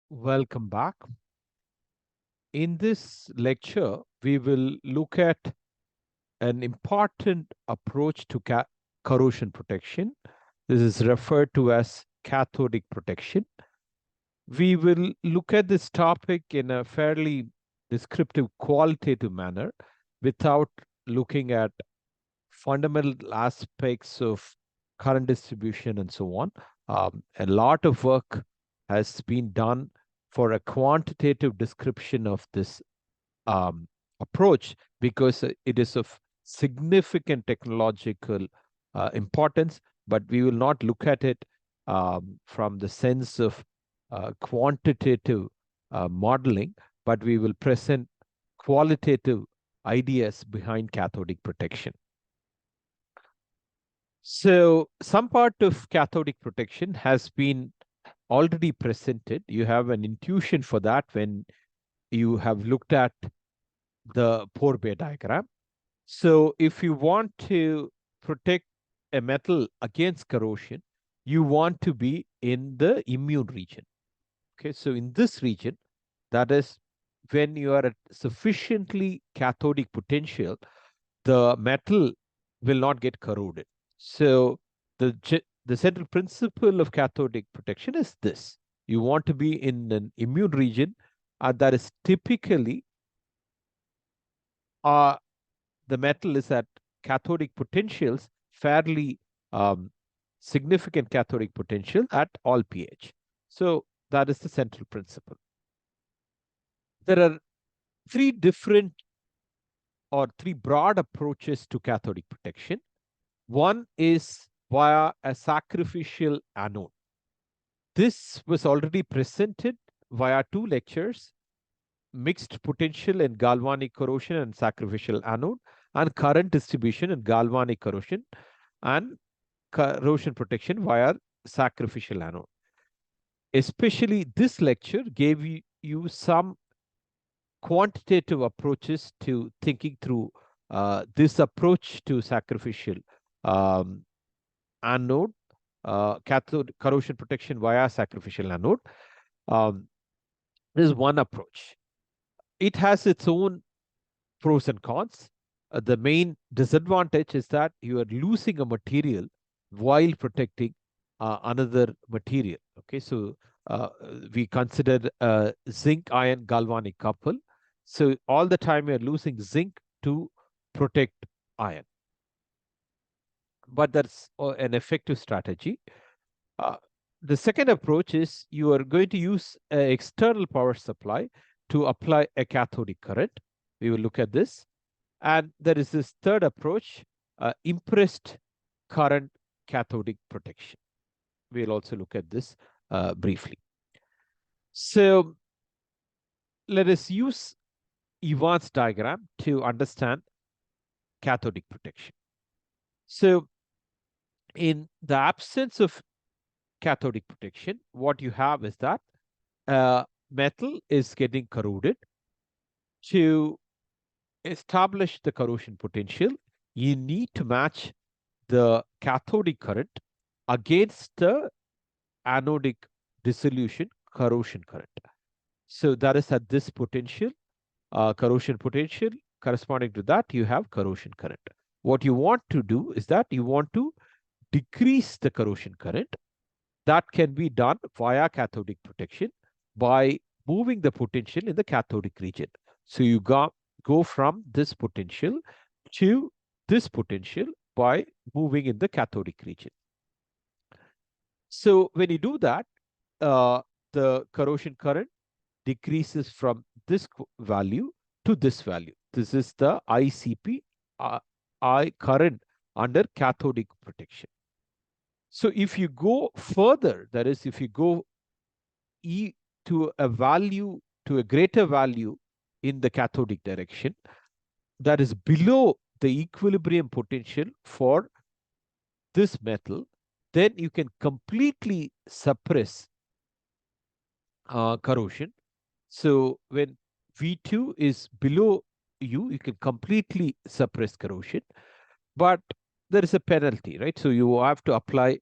Welcome back. In this lecture, we will look at an important approach to corrosion protection. This is referred to as cathodic protection. We will look at this topic in a fairly descriptive, qualitative manner without looking at fundamental aspects of current distribution and so on. A lot of work has been done for a quantitative description of this approach because it is of significant technological importance, but we will not look at it from the sense of quantitative modeling, but we will present qualitative ideas behind cathodic protection. So some part of cathodic protection has been already presented. You have an intuition for that when you have looked at the Pourbaix diagram. So if you want to protect a metal against corrosion, you want to be in the immune region. Okay, so in this region, that is when you are at sufficiently cathodic potential, the metal will not get corroded. So the central principle of cathodic protection is this. You want to be in an immune region that is typically the metal is at cathodic potentials, fairly significant cathodic potential at all pH. So that is the central principle. There are three different or three broad approaches to cathodic protection. One is via a sacrificial anode. This was already presented via two lectures, mixed potential and galvanic corrosion and sacrificial anode, and current distribution and galvanic corrosion and corrosion protection via sacrificial anode. Especially this lecture gave you some quantitative approaches to thinking through this approach to sacrificial anode, cathode corrosion protection via sacrificial anode. This is one approach. It has its own pros and cons. The main disadvantage is that you are losing a material while protecting another material. Okay, so we consider zinc iron galvanic couple. So all the time you're losing zinc to protect iron. But that's an effective strategy. The second approach is you are going to use an external power supply to apply a cathodic current. We will look at this. And there is this third approach, impressed current cathodic protection. We'll also look at this briefly. So let us use Evans diagram to understand cathodic protection. So in the absence of cathodic protection, what you have is that metal is getting corroded. To establish the corrosion potential, you need to match the cathodic current against the anodic dissolution corrosion current. So that is at this potential, corrosion potential. Corresponding to that, you have corrosion current. What you want to do is that you want to decrease the corrosion current. That can be done via cathodic protection by moving the potential in the cathodic region. So you go from this potential to this potential by moving in the cathodic region. So when you do that, the corrosion current decreases from this value to this value. This is the ICP, I current under cathodic protection. So if you go further, that is, if you go to a value, to a greater value in the cathodic direction, that is below the equilibrium potential for this metal, then you can completely suppress corrosion. So when V2 is below you can completely suppress corrosion, but there is a penalty, right? So you have to apply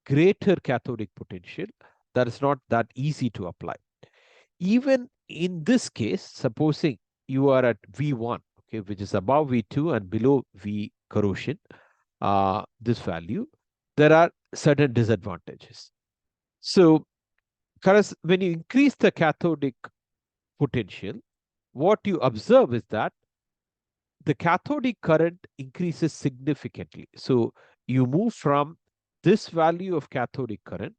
greater cathodic potential. That is not that easy to apply. Even in this case, supposing you are at V1, okay, which is above V2 and below V corrosion, this value, there are certain disadvantages. So, when you increase the cathodic potential, what you observe is that the cathodic current increases significantly. So you move from this value of cathodic current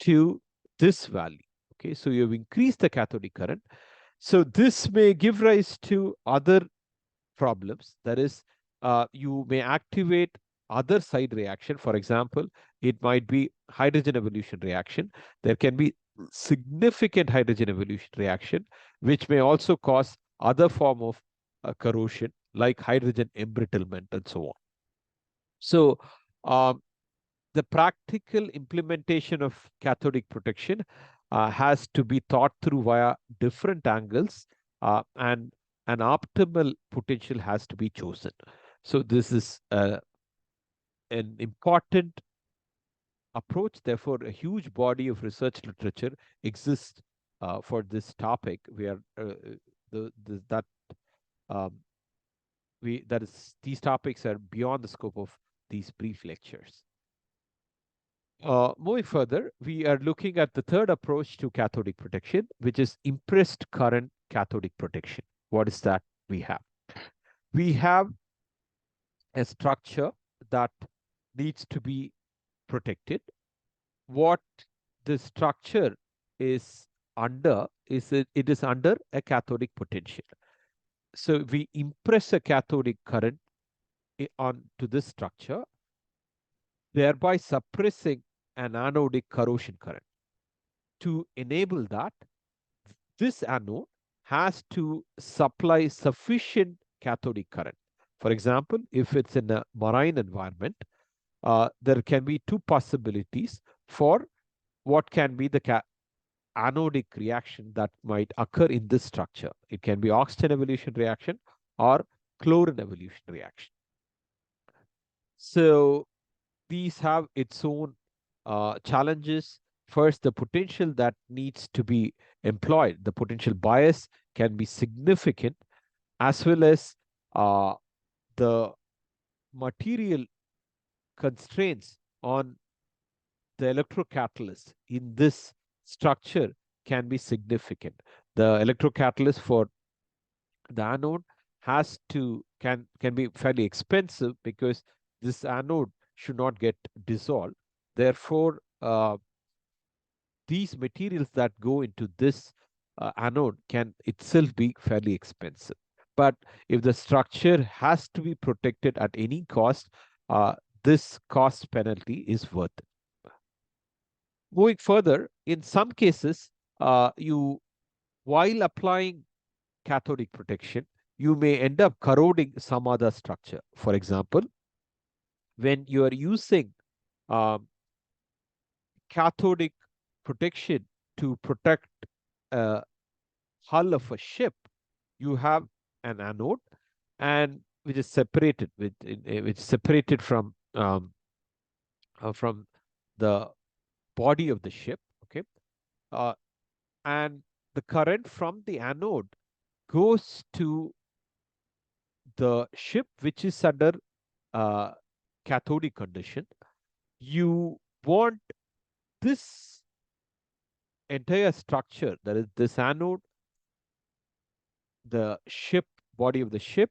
to this value. Okay, so you have increased the cathodic current. So this may give rise to other problems. That is, you may activate other side reaction. For example, it might be hydrogen evolution reaction. There can be significant hydrogen evolution reaction, which may also cause other form of corrosion like hydrogen embrittlement and so on. So um, the practical implementation of cathodic protection has to be thought through via different angles, and an optimal potential has to be chosen. So this is an important approach. Therefore, a huge body of research literature exists for this topic. We are that um, these topics are beyond the scope of these brief lectures. Moving further, we are looking at the third approach to cathodic protection, which is impressed current cathodic protection. What is that we have? We have a structure that needs to be protected. What the structure is under is it is under a cathodic potential. So we impress a cathodic current onto this structure, thereby suppressing an anodic corrosion current. To enable that, this anode has to supply sufficient cathodic current. For example, if it's in a marine environment, there can be two possibilities for what can be the anodic reaction that might occur in this structure. It can be oxygen evolution reaction or chlorine evolution reaction. So these have its own challenges. First, the potential that needs to be employed, the potential bias can be significant, as well as the material constraints on the electrocatalyst in this structure can be significant. The electrocatalyst for the anode can be fairly expensive because this anode should not get dissolved. Therefore, these materials that go into this anode can itself be fairly expensive. But if the structure has to be protected at any cost, this cost penalty is worth it. Moving further, in some cases, while applying cathodic protection, you may end up corroding some other structure. For example, when you are using cathodic protection to protect a hull of a ship, you have an anode, and which is separated from the body of the ship. Okay, and the current from the anode goes to the ship which is under cathodic condition. You want this entire structure, that is this anode, the ship, body of the ship,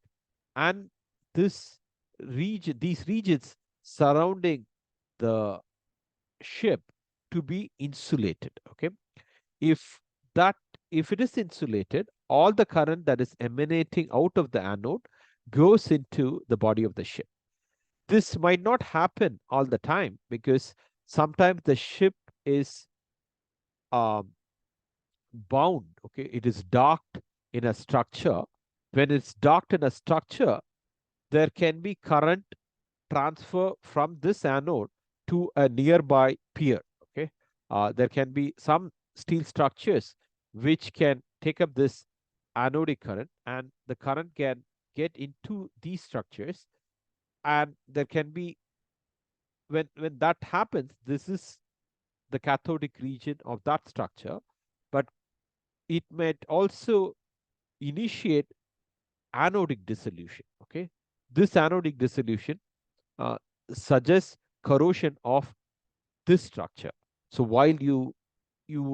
and these regions surrounding the ship to be insulated. Okay, if it is insulated, all the current that is emanating out of the anode goes into the body of the ship. This might not happen all the time because sometimes the ship is bound. Okay, it is docked in a structure. When it's docked in a structure, there can be current transfer from this anode to a nearby pier. Okay, there can be some steel structures which can take up this anodic current, and the current can get into these structures, and there can be when that happens, this is the cathodic region of that structure. But it might also initiate anodic dissolution. Okay, this anodic dissolution uh, suggests corrosion of this structure. So while you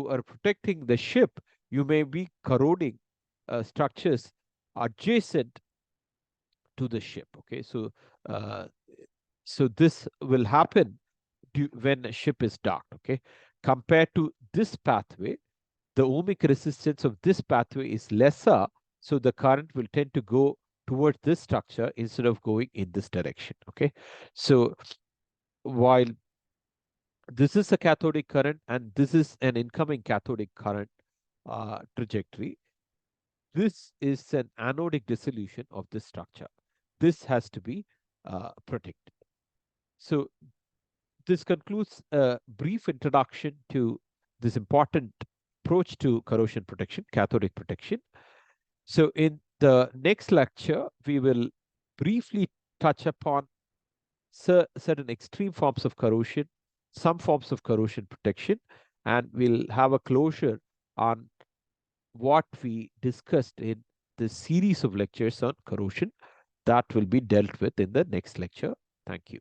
are protecting the ship, you may be corroding structures adjacent to the ship. Okay, uh, so this will happen when a ship is docked. Okay, compared to this pathway, the ohmic resistance of this pathway is lesser, so the current will tend to go towards this structure instead of going in this direction. Okay, so while this is a cathodic current and this is an incoming cathodic current trajectory, this is an anodic dissolution of this structure. This has to be protected. So this concludes a brief introduction to this important approach to corrosion protection, cathodic protection. So in the next lecture, we will briefly touch upon certain extreme forms of corrosion, some forms of corrosion protection, and we'll have a closure on what we discussed in the series of lectures on corrosion that will be dealt with in the next lecture. Thank you.